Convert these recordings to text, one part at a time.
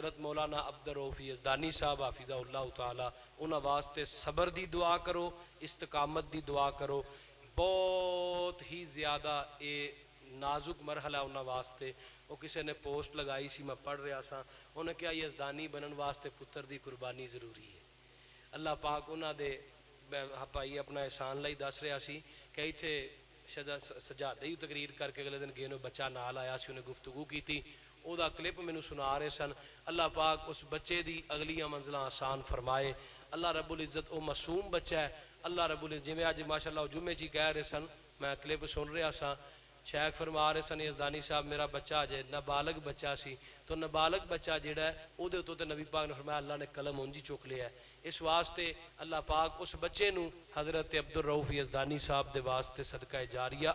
حضرت مولانا عبدالرؤوف یزدانی صاحب حافظہ اللہ تعالی انہاں واسطے صبر دی دعا کرو، استقامت دی دعا کرو. بہت ہی زیادہ اے نازک مرحلہ انہاں واسطے. وہ کسی نے پوسٹ لگائی سی، میں پڑھ رہا سا، انہیں کیا یزدانی بنن واسطے پتر دی قربانی ضروری ہے. اللہ پاک انہاں دے بھائی اپنا احسان لئی دس رہا سی کہ ایتھے سجادی تقریر کر کے اگلے دن گئے نو بچہ نال آیا سی، انہیں گفتگو کی تھی، او دا کلپ میں سنا رہے سن. اللہ پاک اس بچے دی اگلیاں منزلہ آسان فرمائے. اللہ رب العزت او معصوم بچہ ہے. اللہ رب العزت جی میں آج ماشاءاللہ جمعے جی کہہ رہے سن، میں کلپ سن رہا سا، شیخ فرما رہے سن یزدانی صاحب میرا بچہ جے نابالغ بچہ سی، تو نابالغ بچہ جیڑا ہے او دے تو تے نبی پاک نے فرمایا اللہ نے قلم اونجی چک لیا ہے. اس واسطے اللہ پاک اس بچے نو حضرت عبدالرؤوف یزدانی صاحب دے واسطے صدقہ جاریہ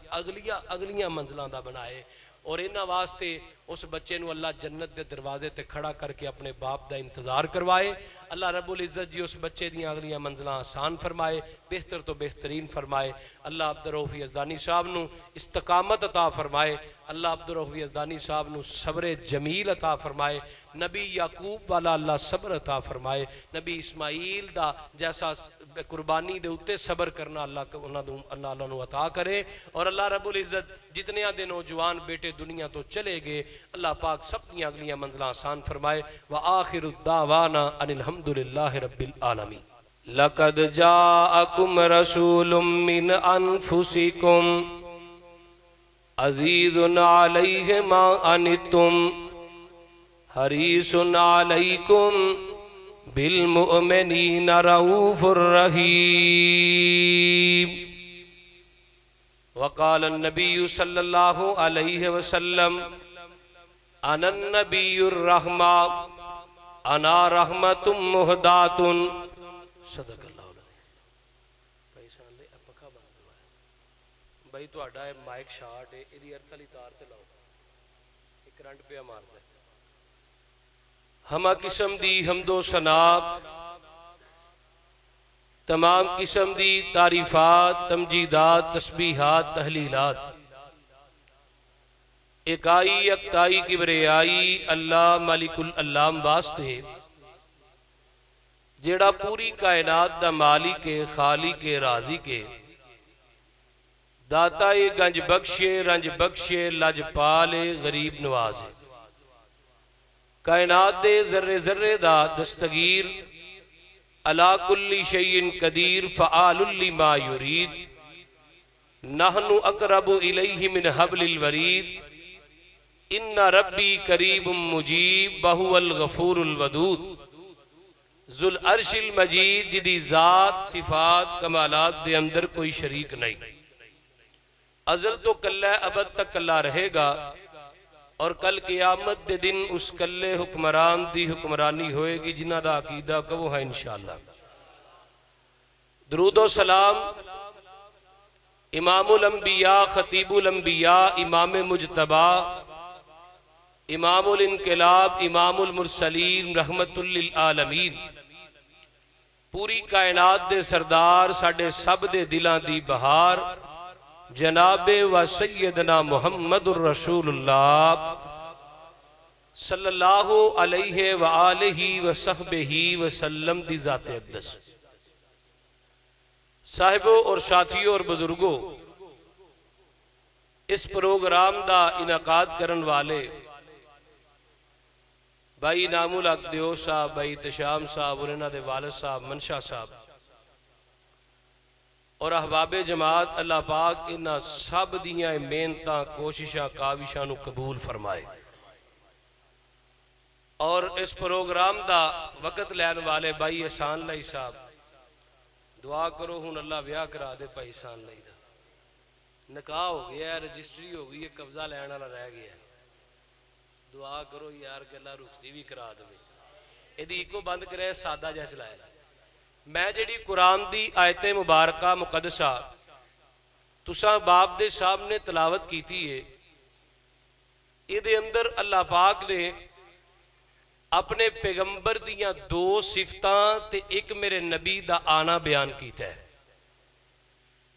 اگلیاں منزلان دا بنائے، اور انہاں واسطے اس بچے نو اللہ جنت دے دروازے تے کھڑا کر کے اپنے باپ دا انتظار کروائے. اللہ رب العزت جی اس بچے دیاں اگلیاں منزلان آسان فرمائے، بہتر تو بہترین فرمائے. اللہ عبدالرؤوف یزدانی صاحب نو استقامت عطا فرمائے. اللہ عبدالرؤوف یزدانی صاحب نو صبر جمیل عطا فرمائے. نبی یعقوب والا اللہ صبر عطا فرمائے. نبی اسماعیل دا جیسا قربانی دے اتے صبر کرنا اللہ نو عطا کرے. اور اللہ رب العزت جتنے دے نوجوان بیٹے دنیا تو چلے گئے اللہ پاک سب کی اگلیاں منزلہ آسان فرمائے. وآخر الدعوانا ان الحمدللہ رب العالمین. لقد جاءکم رسول من انفسکم عزیز علیہ ما عنتم حریص علیکم بالمؤمنین رؤوف الرحیم. وقال النبی صلی اللہ علیہ وسلم انا النبی الرحمہ انا رحمت مہدات. صدق اللہ علیہ. بھائی سان لے پکا بند ہوا ہے بھائی تو اڈا ہے مائک شارٹ ہے ایدی ارتھ علی تار تے لاؤ ایک کرنٹ پہ مار دے. ہمہ قسم دی حمد و ثنا تمام قسم دی تعریفات تمجیدات تسبیحات تحلیلات اکائی یکتائی کبریائی اللہ مالک العلام واسطے جیڑا پوری کائنات دا مالک خالق راضی کے داتا گنج بخشے رنج بخشے لج پالے غریب نوازے. کائنات دے ذرے ذرے دا دستگیر علا کل شیء قدیر فعال لما یرید نحن اقرب الیہ من حبل الورید ان ربی قریب مجیب وہو الغفور الودود ذو العرش المجید جدی ذات صفات کمالات دے اندر کوئی شریک نہیں. ازل تو کلہ ابد تک کلہ رہے گا اور کل قیامت دے دن اس کلے حکمران دی حکمرانی ہوئے گی جنہ دا عقیدہ کبو ہے انشاءاللہ. درود و سلام امام الانبیاء خطیب الانبیاء امام مجتبہ امام الانقلاب امام المرسلین رحمت للعالمین پوری کائنات دے سردار ساڑھے سب دے دلان دی بہار جناب و سیدنا محمد الرسول اللہ صلی اللہ علیہ وآلہ وصحبہ وسلم دی ذات اقدس. صاحبوں اور ساتھیوں اور بزرگوں، اس پروگرام دا انعقاد کرن والے بھائی نام الحق دیو صاحب، بھائی تشام صاحب اور انہاں دے والد صاحب منشا صاحب اور احباب جماعت، اللہ پاک انہاں سب دیاں محنتاں کوششاں کاوشاں نو قبول فرمائے. اور اس پروگرام دا وقت لین والے بھائی احسان لائی صاحب دعا کرو ہون اللہ بیاہ کرا دے بھائی احسان لائی دا. نکاح ہو گیا ہے، رجسٹری ہو گئی ہے، قبضہ لینا رہ گیا ہے. دعا کرو یار کہ اللہ رخصتی بھی کرا دے. ایدی کو بند کرے سادہ جیسے لائے. میں جڑی قرآن دی آیت مبارکہ مقدسہ تساں باپ دے صاحب نے تلاوت کی تھی ہے، یہ دے اندر اللہ پاک نے اپنے پیغمبر دیاں دو صفتاں تے ایک میرے نبی دا آنا بیان کیتا ہے.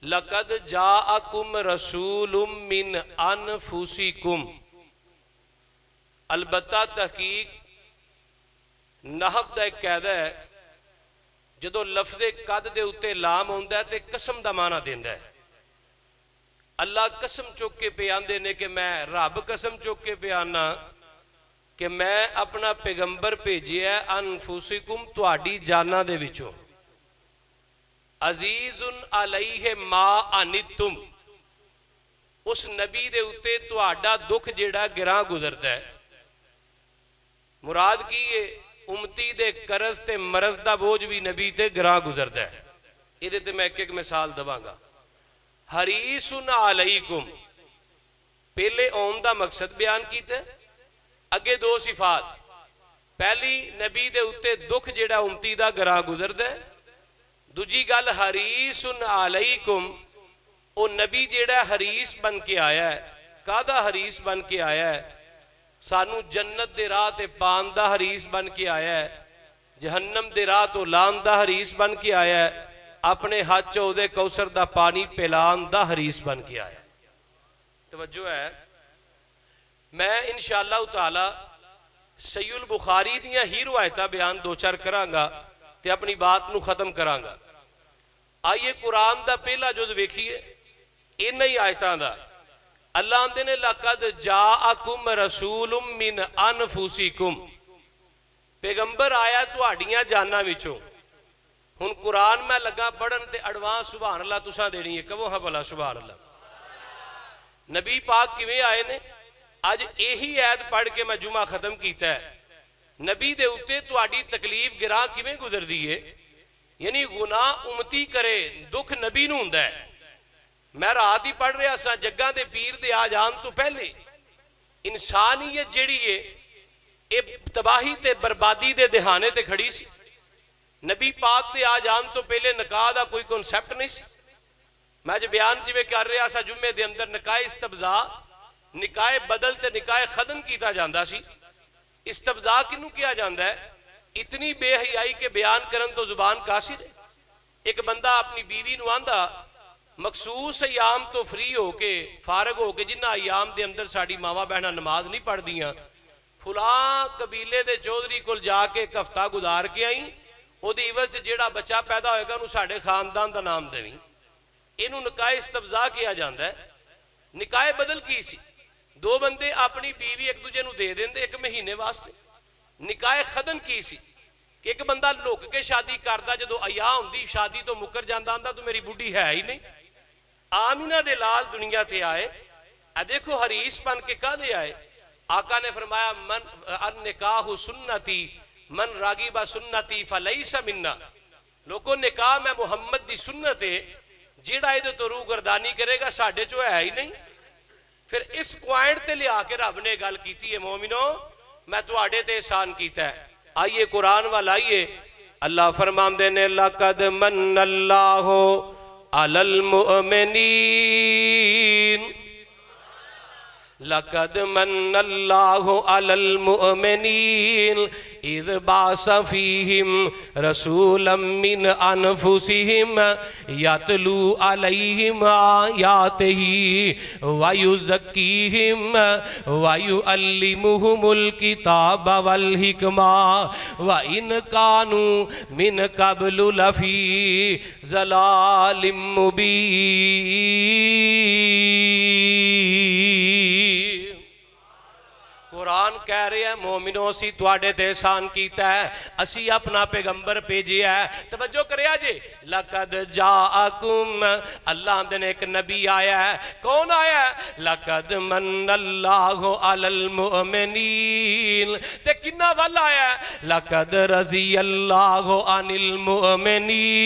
لَقَدْ جَاءَكُمْ رَسُولٌ مِّنْ أَنفُسِكُمْ. البتہ تحقیق نحو دا ایک قاعدہ ہے، جدو لفظ قد دے اتے لام ہوندا ہے تے قسم دا معنی دیندا ہے۔ اللہ قسم چک کے پہ آندے نے کہ میں رب قسم چک کے پہ آنا کہ میں اپنا پیغمبر بھیجیا ہے انفسکم تہاڈی جاناں دے وچوں، عزیز علیہ ما عنتم، اس نبی دے اتے تہاڈا دکھ جیڑا گراں گزرتا ہے۔ مراد کی یہ امتی دے قرض تے مرض دا بوجھ بھی نبی تے گراں گزرتا ہے۔ یہ تے میں ایک مثال دواں گا۔ حریص علیکم، پہلے اون دا مقصد بیان کیتا ہے، اگے دو صفات، پہلی نبی دے اتے دکھ جیڑا امتی دا گراں گزرتا ہے، دوجی گل حریص علیکم، او نبی جیڑا حریص بن کے آیا ہے، کادا حریص بن کے آیا ہے؟ سانو جنت دے راہ تے پان دا حریص بن کے آیا ہے، جہنم دے راہ تو لان دا حریص بن کے آیا ہے، اپنے ہاتھ چودے کوثر دا پانی پلان دا حریص بن کے آیا ہے۔ توجہ ہے، میں انشاءاللہ تعالی صحیح البخاری دیاں ہی روایتہ بیان دو چار کرانگا تے اپنی بات نو ختم کرانگا۔ آئیے قرآن دا پہلا جز ویکھیے، انہی ہی آیتاں دا اللہ آندے نے لَقَدْ جَاءَكُمْ رَسُولٌ مِّنْ أَنفُسِكُمْ، پیغمبر آیا تہاڈیاں جاناں وچوں۔ ہن قرآن میں لگا پڑھن تے اڈوانس سبحان اللہ تساں دینی ہے، کہو ہاں بھلا سبحان اللہ۔ نبی پاک کیویں آئے نے؟ آج یہی عید پڑھ کے میں جمعہ ختم کیتا ہے۔ نبی دے اتے تہاڈی تکلیف گراں کیویں گزر دیئے؟ یعنی گناہ امتی کرے، دکھ نبی نوں ہوندا ہے۔ میں رات ہی پڑھ رہا سا، جگہ دے پیر دے آ جان تو پہلے انسانیت جیڑی ہے اے تباہی تے بربادی دے دہانے تے کھڑی سی۔ نبی پاک دے آ جان تو پہلے نکاح دا کوئی کنسپٹ نہیں سی۔ میں جو بیان جویں کر رہا سا جمعے دے اندر، نکاح استبزاء، نکاح بدل تے نکاح ختم کیتا جاندا سی۔ استبزاء کنوں کیا جاندا ہے؟ اتنی بے حیائی کے بیان کرن تو زبان قاصر ہے۔ ایک بندہ اپنی بیوی نو آندا مخصوص ایام تو فری ہو کے فارغ ہو کے، جنہ ایام دے اندر ساڑی ماما بہنہ نماز نہیں پڑھ دیاں، فلاں قبیلے دے چودھری کل جا کے ایک ہفتہ گزار کے آئیں، او دی عوض جیڑا بچہ پیدا ہوئے گا انہوں ساڑے خاندان دا نام دویں۔ انہوں نکاح استبزاء کیا جاندہ ہے۔ نکاح بدل کی سی، دو بندے اپنی بیوی ایک دوجہ نو دے دیں دے ایک مہینے واسطے۔ نکاح ختم کی سی کہ ایک بندہ لوک کے شادی کردہ، جدو ایام ہوندی شادی تو مکر جاندہ آندہ تو میری بڈھی ہے ہی نہیں۔ آمینہ دے لال دنیا تے آئے، دیکھو حریص بن کے کہا دے آئے۔ آقا نے فرمایا من النکاح سنتی من راغب سنتی فلیس منا، لوگوں نکاح میں محمد دی سنت ہے، جیڑا ایدے تو روح گردانی کرے گا ساڑھے جو ہے ہی نہیں۔ پھر اس پوائنٹ تے لے آکے رب نے گال کیتی ہے مومنوں میں تو آڑے تے احسان کیتا ہے۔ آئیے قرآن والا آئیے، اللہ فرمان دینے لَقَدْ مَنَّ اللَّهُ عَلَى الْمُؤْمِنِينَ لَقَدْ مَنَّ اللَّهُ عَلَى الْمُؤْمِنِينَ إِذْ بَعَثَ فِيهِمْ رَسُولًا مِّنْ أَنفُسِهِمْ يَتْلُو عَلَيْهِمْ آيَاتِهِ وَيُزَكِّيهِمْ وَيُعَلِّمُهُمُ الْكِتَابَ وَالْحِكْمَةَ وَإِنْ كَانُوا مِنْ قَبْلُ لَفِي ضَلَالٍ مُبِينٍ۔ قرآن کہہ رہے ہیں مومنوں اسی تواڈے تے احسان کیتا ہے، اسی اپنا پیغمبر بھیجیا ہے۔ توجہ کریا جی، لَقَدْ جَاءَكُمْ، اللہ نے ایک نبی آیا ہے۔ کون آیا ہے؟ لَقَدْ مَنَّ اللَّهُ عَلَى الْمُؤْمِنِينَ، تے کنہ والا آیا ہے؟ لَقَدْ رَضِيَ اللَّهُ عَنِ الْمُؤْمِنِينَ۔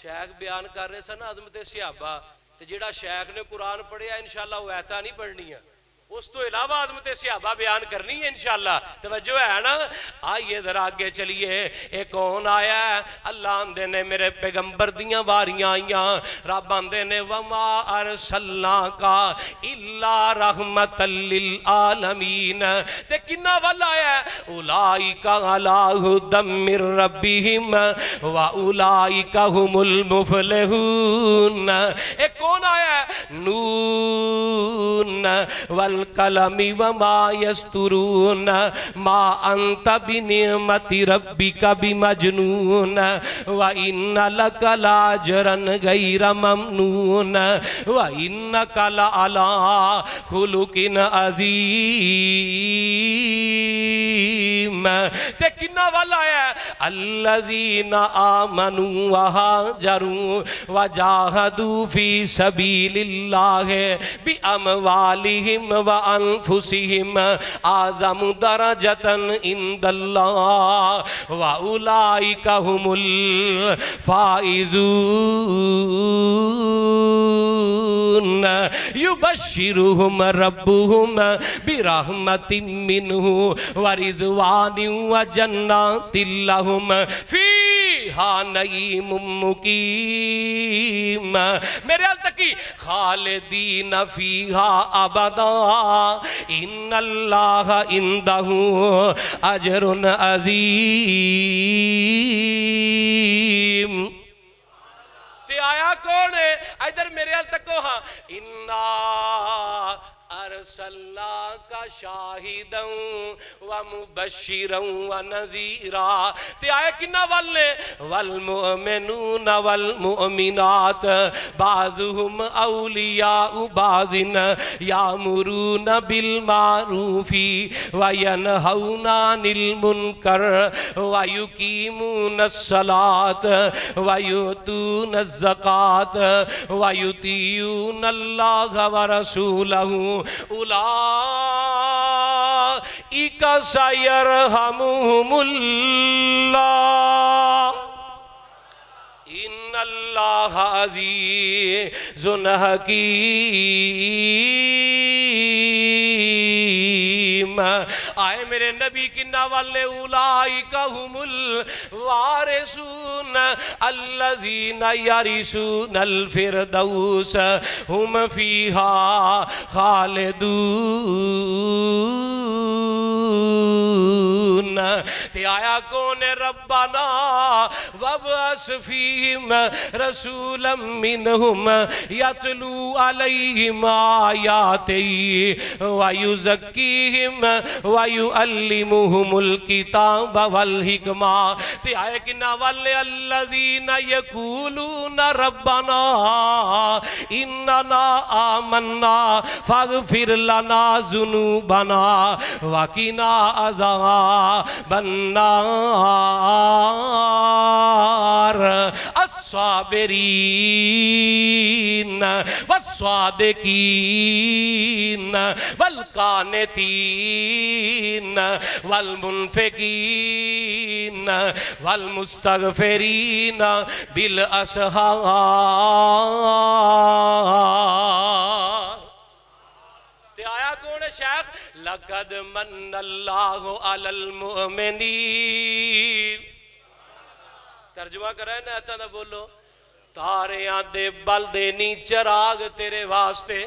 شیخ بیان کر رہے سن عظمت صحابہ، تے جیڑا شیخ نے قرآن پڑھیا انشاءاللہ وہ ایتا نہیں پڑھنی ہے، اس تو علاوہ عظمت صحابہ بیان کرنی ہے انشاءاللہ۔ توجہ ہے نا؟ آئیے ذرا آگے چلیے، ایک کون آیا ہے؟ اللہ آندے نے میرے پیغمبر دیاں واریاں آئیاں، رب آندے نے وَمَا أَرْسَلْنَاكَ إِلَّا رَحْمَةً لِلْعَالَمِينَ، تے کنہ والا آیا ہے؟ أُولَئِكَ عَلَىٰ هُدًى مِّن رَّبِّهِمْ وَأُولَئِكَ هُمُ الْمُفْلِحُونَ۔ ایک کون آیا ہے؟ نون والقلم وما يسطرون ما أنت بنعمة ربك بمجنون وإن لك لأجرا غير ممنون وإنك لعلى خلق عظيم. تے کنا والا ہے الذین آمنوا وہاجروا وجاہدوا فی سبیل اللہ باموالہم وانفسہم اعظم درجۃ عند اللہ واولئک هم الفائزون. یبشرہم ربہم برحمت منہ ورضوان وجنات لہم فیہا نعیم مقیم. میرے حال تکی خالدین فیہا ابدا ان اللہ عندہ اجر عظیم. تے آیا کون ہے ادھر میرے حال تکو ہاں انا ارسلناک شاہدا ومبشرا ونذیرا. تے آئے کنا والنے والمؤمنون والمؤمنات بعضهم اولیاء بعض یامرون بالمعروف وینہون عن المنکر ویقیمون الصلاة ویؤتون الزکاة ویطیعون اللہ ورسولہ اولئک سیرحمہم اللہ ان اللہ عزیز حکیم. آئے میرے نبی کی نوالے اولئک ہم الوارثون الذین یرثون الفردوس ہم فیہا خالدون. تے آیا کون ربنا وابعث فیہم رسولا منہم یتلو علیہم آیاتی ویزکیہم ویعلمہم الکتاب والحکمہ. تے آئے کنا والے الذین یقولون ربنا اننا آمنا فاغفر لنا ذنوبنا وقنا عذاب النار الصابرین والصادقین والقانتین والمنفقین والمستغفرین بالاسحار. تے آیا کون ہے شیخ لقد من اللہ علی المؤمنین. ترجمہ کر رہے ہیں نا اچھا نہ بولو. تاریاں دے بلدے نی چراغ تیرے واسطے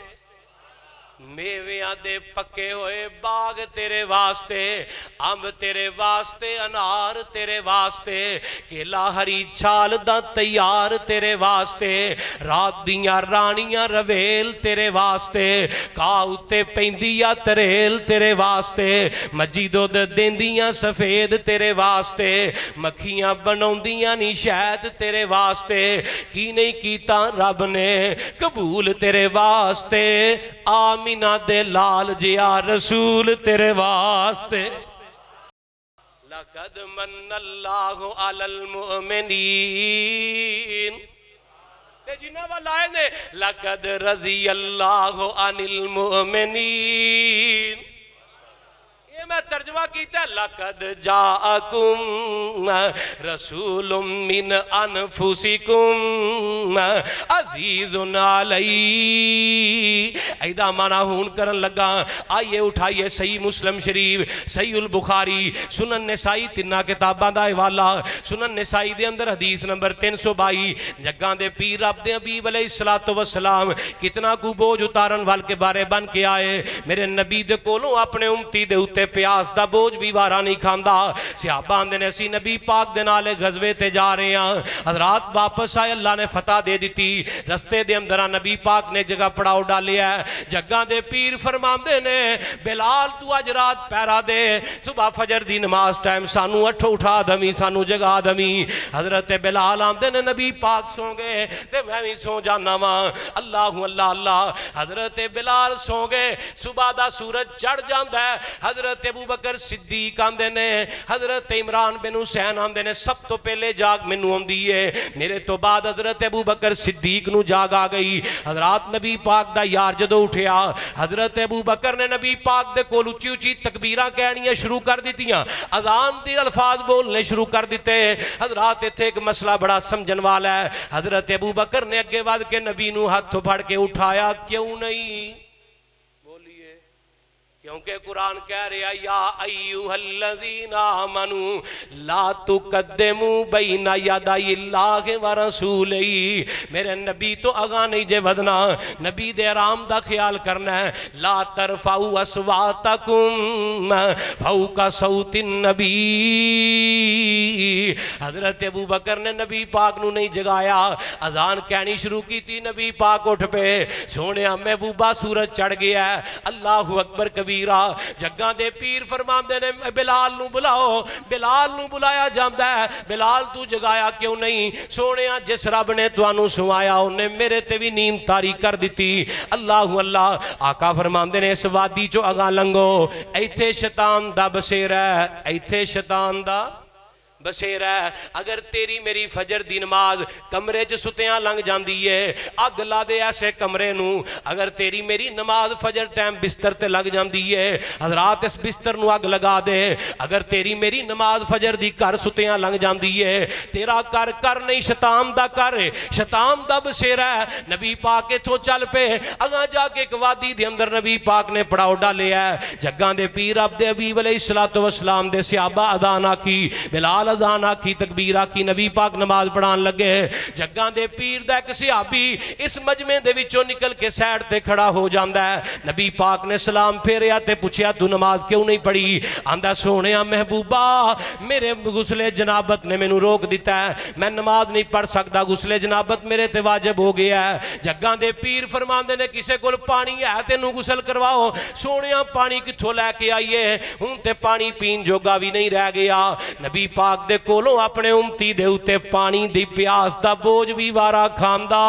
میویاں دے پکے ہوئے باغ تیرے واسطے امب تیرے واسطے انار تیرے واسطے کیلا ہری چھال دا تیار تیرے واسطے رات دیاں رانیاں رویل تیرے واسطے کاؤتے پیندیا تریل تیرے واسطے مجیدو دے دیندیاں سفید تیرے واسطے مکھیاں بنوندیاں نی شہد تیرے واسطے کی نہیں کیتا رب نے قبول تیرے واسطے آمینہ دے لال جیا رسول تیرے واسطے. لقد من اللہ علی المؤمنین. تے جنہ والا آئے نے لقد رضی اللہ عن المؤمنین. یہ میں ترجمہ کیتا ہے لقد جاءکم رسول من انفسکم عزیز علی. ایدہ مانا ہون کرن لگا. آئیے اٹھائیے صحیح مسلم شریف صحیح البخاری سنن نسائی تنہ کتاباں دا حوالہ سنن نسائی دے اندر حدیث نمبر 322 جگاں دے پیر عبد حبیب علیہ السلام کتنا کو بوجھ اتارن وال کے بارے بن کے آئے میرے نبی دے کولوں اپنے امتی دے اتے پہ پیاس دا بوجھ بھی وارا نہیں کھاندا. صحابہ آندے نے اسی نبی پاک دے نال غزوے تے جا رہے ہیں. حضرات واپس آئے, اللہ نے فتح دے دیتی. رستے دے اندر نبی پاک نے جگہ پڑاؤ ڈالیا ہے. جگہ دے پیر فرماندے نے بلال تو اج رات پیرا دے, صبح فجر دی نماز ٹائم سانو اٹھو اٹھا دمی, سانو جگہ دمی. حضرت بلال آندے نے نبی پاک سو گئے تے میں بھی سو جانا وا. اللہ اللہ اللہ. حضرت بلال سو گئے, صبح دا سورج چڑھ جاندا ہے. حضرت ابو بکر صدیق آندے نے, حضرت عمران بن حسین آندے نے سب تو پہلے جاگ مینوں آندی ہے, میرے تو بعد حضرت ابو بکر صدیق نو جاگ آ گئی. حضرات نبی پاک دا یار جدو اٹھیا, حضرت ابو بکر نے نبی پاک دے کول اچھی اچھی تکبیراں کہنیاں شروع کر دیتیاں, اذان دی الفاظ بولنے شروع کر دیتے. حضرات اتھے ایک مسئلہ بڑا سمجھن والا ہے. حضرت ابو بکر نے اگے ود کے نبی نو ہاتھ پھڑ کے اٹھایا, کیوں نہیں بولیے, کیونکہ قرآن کہہ رہا یا ایوہ الذین آمنوا لا تقدموا بین یدی اللہ و رسولہ. میرے نبی تو آگاہ نہیں جے ودنا, نبی دے آرام دا خیال کرنا ہے. لا ترفعوا اصواتکم فوق صوت النبی. حضرت ابو بکر نے نبی پاک نو نہیں جگایا, اذان کہنی شروع کی تھی. نبی پاک اٹھ پہ, سونے محبوبہ سورج چڑھ گیا ہے. اللہ اکبر کبیرہ. جگہ دے پیر فرماندے نے بلال نو بلاؤ. بلال نو بلایا جاندا ہے, بلال تو جگایا کیوں نہیں؟ سونے جس رب نے توانو سوایا انہیں میرے تے بھی نیند تاری کر دیتی. اللہ اللہ. آقا فرماندے نے اس وادی چو اگاں لنگو, ایتھے شیطان دا بسیرہ ہے, ایتھے شیطان دا بسیر ہے. اگر تیری میری فجر دی نماز کمرے چ ستیاں لنگ جاندی ہے, اگ لا دے ایسے کمرے نو. اگر تیری میری نماز فجر ٹائم بستر تے لگ جاندی ہے, حضرات اس بستر نو اگ لگا دے. اگر تیری میری نماز فجر دی کر ستیاں لنگ جاندی ہے, تیرا کر نہیں شیطان دا کر, شیطان دا بسیر ہے. نبی پاک اتھو چل پے, اگاں جا کے ایک وادی دے اندر نبی پاک نے پڑاؤ ڈالے ہے. جگاں دے پیر عبد حبیب علیہ السلام دے صحابہ اذان آکھی, بلال اذان آکھی, تکبیر آکھی, نبی پاک نماز پڑھان لگے. جگاں دے پیر دا ایک صحابی اس مجمع دے وچوں نکل کے سائڈ تے کھڑا ہو جاندا ہے. نبی پاک نے سلام پھیریا تے پوچھیا تو نماز کیوں نہیں پڑھی؟ آندا سونیا محبوبہ میرے غسل جنابت نے مینوں روک دیتا ہے, میں نماز نہیں پڑھ سکتا, غسل جنابت میرے تے واجب ہو گیا ہے. جگاں دے پیر فرماندے نے کسے کول پانی ہے تے نو غسل کرواؤ. سونیا پانی کتھوں لے کے آئیے, ہن تے پانی پین جوگا بھی نہیں رہ گیا. نبی پاک دے کولوں اپنے امتی دے اتے پانی دی پیاس دا بوجھ بھی وارا کھاندا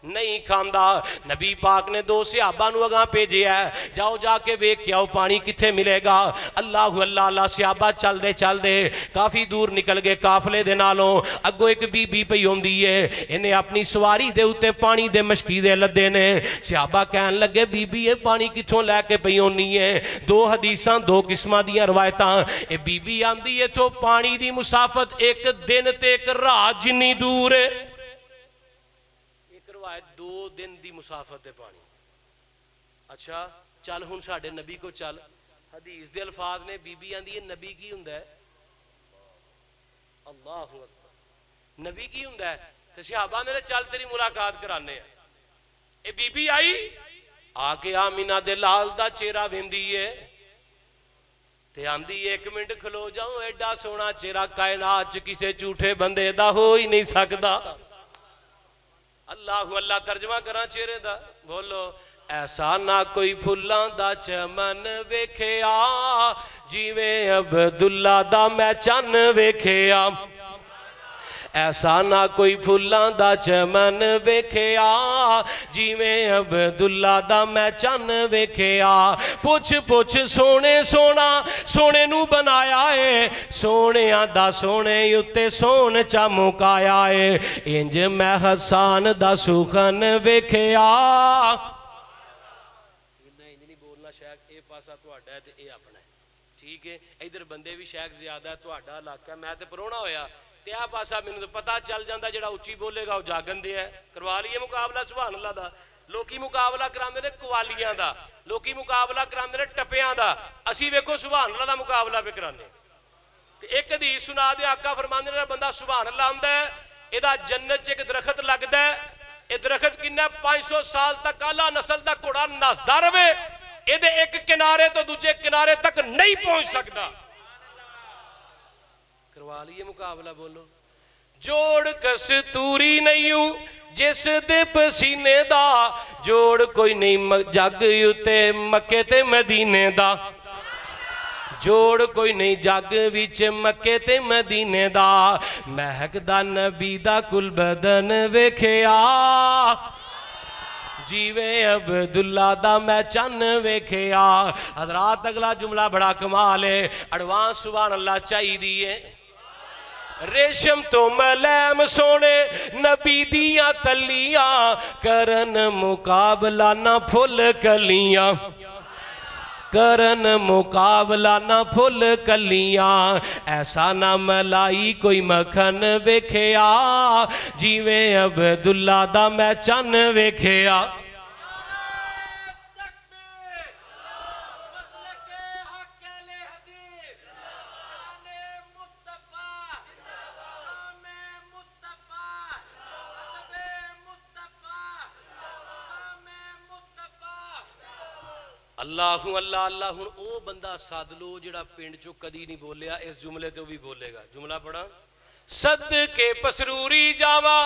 نہیں کھاندا. نبی پاک نے دو صحابہ نو اگاں بھیجے ہے, جاؤ جا کے ویکھ کے آؤ پانی کتھے ملے گا. اللہ اللہ اللہ. صحابہ چل دے کافی دور نکل گئے قافلے دے نالوں. اگوں ایک بی بی پئی ہوندی ہے, انہیں اپنی سواری دے اتے پانی دے مشکی دے لدے نے. صحابہ کہن لگے بی بی یہ پانی کتھوں لے کے پئی ہونی ہے؟ دو حدیثاں دو قسماں دیاں روایتاں. اے بی بی آندی ہے تو پانی دی مسافت ایک دن تے ایک رات جنی دور ہے, 2 دن دی مسافت ہے پانی. اچھا چل ہن ساڈے نبی کو چل, حدیث دے الفاظ نے بی بی آندی ہے نبی کی ہوندا ہے, اللہ اکبر, نبی کی ہوندا ہے. تے صحابہ نے چل تیری ملاقات کرانے ہیں. اے بی بی آئی آ کے آمینہ دے لال دا چہرہ ویندی ہے تے آندی 1 منٹ کھلو جاؤ, ایڈا سونا چہرہ کائنات چ کسے جھوٹے بندے دا ہو ہی نہیں سکدا. اللہ اللہ. ترجمہ کراں چہرے دا, بولو. ایسا نہ کوئی پھلاں دا چمن ویکھیا جیویں عبداللہ دا میں چن ویکھیا. ایسا نہ کوئی پھلاں دا چمن ویکھیا جیویں عبداللہ دا میں چن ویکھیا. پوچھ سونے سونا سونے نو بنایا ہے, سونیاں دا سونے اتے سون چا مکایا ہے. انج میں حسان دا سخن ویکھیا. نہیں بولنا شیخ, اے پاسا تہاڈا ہے تے اے اپنا ہے, ٹھیک ہے. ادھر بندے بھی شیخ زیادہ ہے, تہاڈا علاقہ میں تے پرونا ہویا تے آ پاسا مینوں تو پتہ چل جاندا جڑا اچھی بولے گا وہ جاگن دے ہے. کروا لیے مقابلہ سبحان اللہ دا. لوکی مقابلہ کراندے نے قوالیاں دا, لوکی مقابلہ کراندے نے ٹپیاں دا, اسی ویکھو سبحان اللہ دا مقابلہ پہ کرانے. تے ایک حدیث سنا دے, آقا فرماندے نے بندہ سبحان اللہ آندا ہے ادا جنت ایک درخت لگدا ہے, اے درخت کنا 500 سال تک اعلیٰ نسل دا گھوڑا نسدا رہے, یہ ایک کنارے تو دوجے کنارے تک نہیں پہنچ سکتا. کروا لیے مقابلہ. بولو. جوڑ کستوری نہیں ہوں جس دے پسینے دا, جوڑ کوئی نہیں جگ اتے مکے تے مدینے دا, جوڑ کوئی نہیں جگ وچ مکے تے مدینے دا, مہک دا نبی دا کل بدن ویکھیا, جیوے عبداللہ دا میں چن ویکھیا. حضرات اگلا جملہ بڑا کمال ہے, اڈوانس سبحان اللہ چاہی دیئے. ریشم تو ملیم سونے نبی دیاں تلیاں, کرن مقابلہ نہ پھول کلیاں, کرن مقابلہ نہ پھول کلیاں, ایسا نہ ملائی کوئی مکھن ویکھیا, جیویں عبداللہ دا میں چن ویکھیا. اللہ اللہ اللہ. ہن او بندہ ساد لو جڑا پنڈ چو کدی نہیں بولیا, اس جملے تو بھی بولے گا. جملہ پڑھا. صدقے پسروری جاوا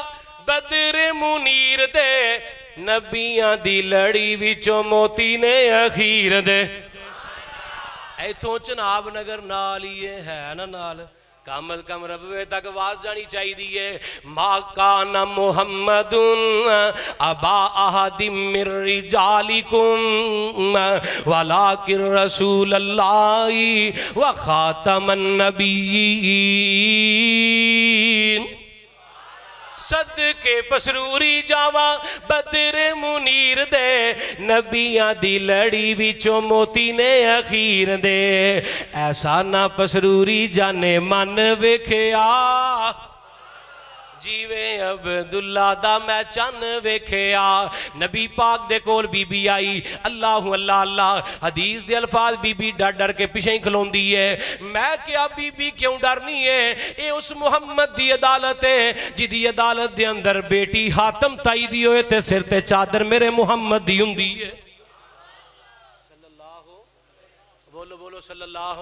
بدر منیر دے, نبیاں دی لڑی وچوں موتی نے اخیر دے. ایتھوں چناب نگر نال ہی ہے نا, نال کم از کم ربوے تک آواز جانی چاہی دیئے. ما کان محمد ابا احد من رجالکم ولکن رسول اللہ و خاتم النبیین. صدقے پسروری جاوا بدر منیر دے, نبیاں دی لڑی وچوں موتی نے اخیر دے, ایسا نہ پسروری جانے من ویکھیا, جیویں عبداللہ دا میں چن ویکھیا. نبی پاک دے کول بی بی آئی, اللہ اللہ اللہ, حدیث دے الفاظ بی بی ڈر ڈر کے پیچھے کھلون دی ہے. میں کیا بی بی کیوں ڈرنی ہے, اے اس محمد دی عدالت ہے جدی عدالت دے اندر بیٹی حاتم تائی دی ہوئے تے سر تے چادر میرے محمد دی ہوں دی ہے. صلی اللہ بولو بولو صلی اللہ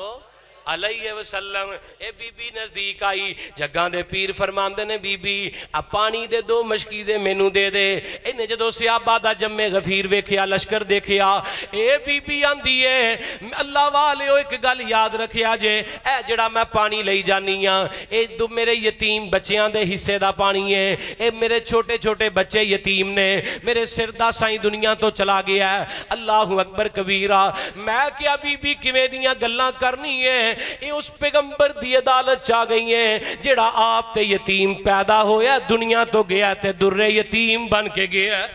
علیہ وسلم. اے بی بی نزدیک آئی, جگاں دے پیر فرماندے نے بی بی اب پانی دے دو مشکیزیں مینوں دے دے. انہیں جدو صحابہ دا جمع غفیر ویکھیا, لشکر دیکھیا, اے بی بی آندی ہے اللہ والے ہو ایک گل یاد رکھیا جے, اے جڑا میں پانی لئی جانی ہاں اے دو میرے یتیم بچیاں دے حصے دا پانی ہے, اے میرے چھوٹے چھوٹے بچے یتیم نے, میرے سر دا سائیں دنیا تو چلا گیا ہے. اللہ اکبر کبیرہ. میں کیا بی بی کیویں دیاں گلاں کرنی ہے, اے اس پیغمبر دی عدالت چاہ گئی ہیں جڑا آپ تے یتیم پیدا ہویا دنیا تو گیا تے در یتیم بن کے گیا.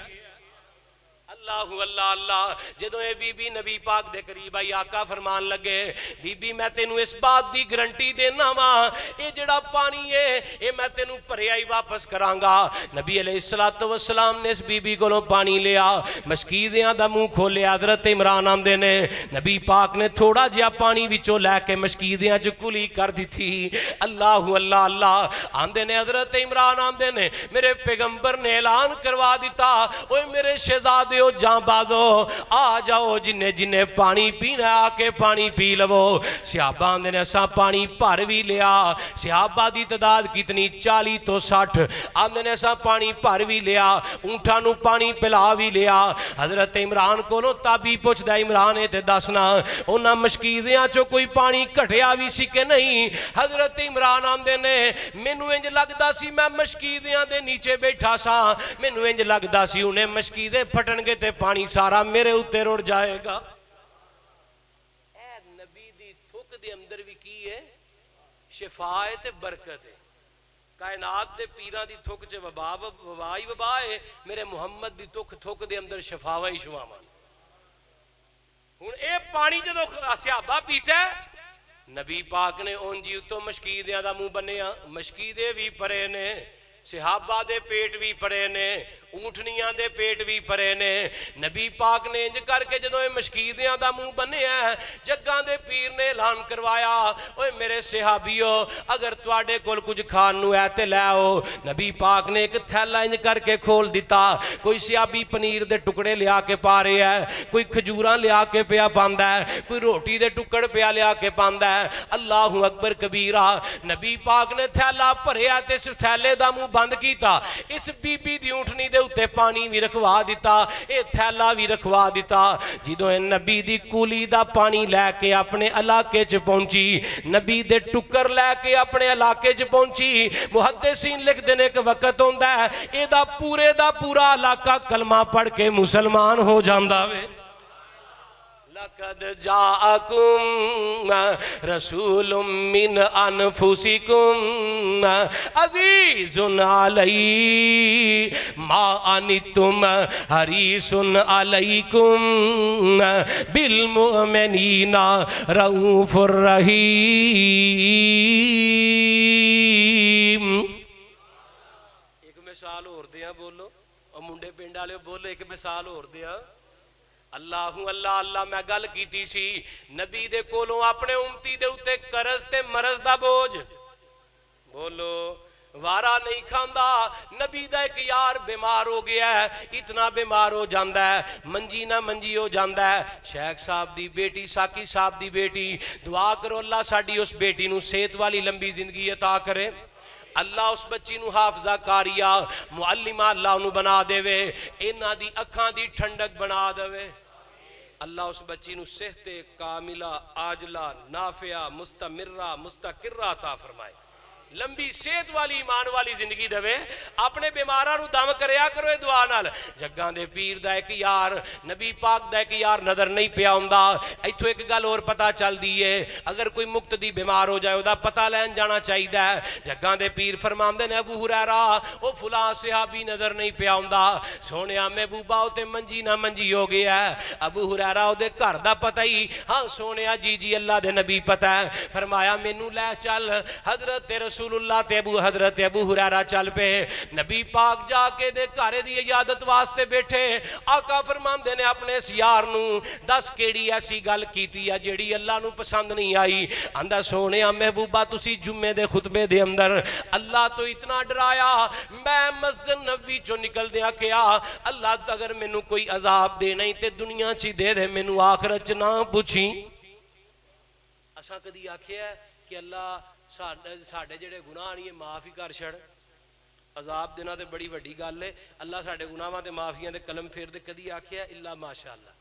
اللہ اللہ اللہ. جدو اے بی بی نبی پاک دے قریب آئی, آقا فرمان لگے بی بی میں تینوں اس بات دی گرنٹی دینا ماں, اے جڑا پانی ہے اے میں تینوں پرے آئی واپس کرانگا. نبی علیہ السلام نے اس بی بی کو پانی لیا, مشکیزیاں دا منہ کھولے. حضرت عمران آمدے نے نبی پاک نے تھوڑا جیا پانی وچوں لے کے مشکیزیاں جو کلی کر دی تھی. اللہ اللہ اللہ. آمدے نے حضرت عمران آمدے نے میرے پیغمبر نے اعلان کروا دیتا, اوے میرے شہزادیو جان بازو آ جاؤ, جنہیں جنہیں پانی پینا آ کے پانی پی لو. صحابہ نے ایسا پانی بھر بھی لیا. صحابہ دی تعداد کتنی 40 تو 60. آمدے نے ایسا پانی بھر بھی لیا, اونٹاں نو پانی پلا بھی لیا. حضرت عمران کو لو تابی پوچھ دا عمران تے دسنا انہاں مشکیزیاں چو کوئی پانی کٹیا بھی سی کہ نہیں. حضرت عمران آمدے نے مینوں انج لگدا سی میں مشکیزیاں دے نیچے بیٹھا سا, مینوں انج لگدا سی انہیں مشکیزے پھٹن گے تے پانی سارا میرے اوتے رڑ جائے گا. اے نبی دی تھک دے اندر بھی کی ہے شفا ہے تے برکت ہے. کائنات دے پیران دی تھک چے وبائی وبا ہے, میرے محمد دی تھک دے اندر شفاوہ ہی شفاوہ. ہن اے پانی جدو صحابہ پیتا ہے نبی پاک نے اونجی اتو مشکیدیاں دا منہ بنیا, مشکیدے بھی پرے نے, صحابہ دے پیٹ بھی پڑے نے, اونٹنیاں دے پیٹ بھی پرے نے. نبی پاک نے انج کر کے جدوں اے مشکیدیاں دا منہ بنیا جگاں دے پیر نے اعلان کروایا اوے میرے صحابیو اگر تواڈے کول کچھ کھان نو ہے تے لے آؤ. نبی پاک نے ایک تھیلا انج کر کے کھول دیتا. کوئی صحابی پنیر دے ٹکڑے لیا کے پا رہا ہے, کوئی کھجوراں لیا کے پیا پاندا ہے, کوئی روٹی دے ٹکڑ پیا لیا کے پاندا ہے. اللہ اکبر کبیرہ. نبی پاک نے تھیلا بھریا تے اس تھیلے دا منہ بند کیتا. اس بی بی دی اونٹنی دے اتے پانی بھی رکھوا دیتا, اے تھیلا بھی رکھوا دیتا. جدوں اے نبی دی کولی دا پانی لے کے اپنے علاقے چ پہنچی, نبی دے ٹکر لے کے اپنے علاقے چ پہنچی, محدثین لکھ دینے ایک وقت ہوندا ہے اے دا پورا علاقہ کلمہ پڑھ کے مسلمان ہو جاندا وے. لَقَدْ جَاءَكُمْ رَسُولٌ مِّنْ أَنفُسِكُمْ عَزِيزٌ عَلَيْهِ مَا عَنِتُّمْ حَرِيصٌ عَلَيْكُمْ بِالْمُؤْمِنِينَ رَءُوفٌ رَحِيمٌ. ایک مثال اور دیاں بولو اور منڈے پنڈ والے بولو ایک مثال اور دیاں. اللہ میں گل کیتی سی نبی دے کولوں اپنے امتی دے اتے قرض تے مرض دا بوجھ بولو وارا نہیں کھاندا. نبی دا ایک یار بیمار ہو گیا ہے, اتنا بیمار ہو جاندا ہے منجی نہ منجی ہو جاندا ہے. شیخ صاحب دی بیٹی ساکی صاحب دی بیٹی دعا کرو اللہ ساڈی اس بیٹی نو صحت والی لمبی زندگی عطا کرے. اللہ اس بچی نو حافظہ کاریا معلمہ اللہ انو بنا دے وے, اینا دی اکھاں دی ٹھنڈک بنا دے وے. اللہ اس بچی نو صحت کاملہ عاجلہ نافعہ مستمرہ مستقرہ عطا فرمائے, لمبی صحت والی ایمان والی زندگی دے. اپنے بیماراں نو دم کریا کرو اے دعا نال. جگاں دے پیر دا ایک یار نبی پاک دا ایک یار نظر نہیں پیا ہوندا. ایتھوں ایک گل اور پتہ چل دی ہے اگر کوئی مقتدی بیمار ہو جائے او دا پتہ لین جانا چاہیدا ہے. جگاں دے پیر فرماندے نے ابو ہریرہ او فلاں صحابی نظر نہیں پیا ہوندا سونیا محبوبہ او تے منجی نہ منجی ہو گیا ہے. ابو ہریرہ او دے گھر دا پتہ ہی ہاں سونیا جی اللہ دے نبی پتہ ہے. فرمایا مینوں لے چل حضرت رسول اللہ تے حضرت ابو ہریرہ چل پے. نبی پاک جا کے دے گھر دی عیادت واسطے بیٹھے. آقا فرماندے نے اپنے اس یار نو دس کیڑی ایسی گل کیتی ہے جیڑی اللہ نو پسند نہیں آئی. آندا سونیا محبوبہ تسی جمعے دے خطبے دے اندر اللہ تو اتنا ڈرایا میں مسجد نبوی چوں نکل دیا کیا اللہ اگر مینوں کوئی عذاب دینا ہی تے دنیا چی دے دے مینوں آخرت چ نہ پوچھی. اساں کدی آکھیا ہے کہ اللہ ساڈے جڑے گناہ نہیں معاف ہی کر چھڑ, عذاب دینا تے بڑی وڈی گل ہے. اللہ ساڈے گناہاں تے معافیاں دے قلم پھیر دے کدی آکھیا الا ماشاءاللہ.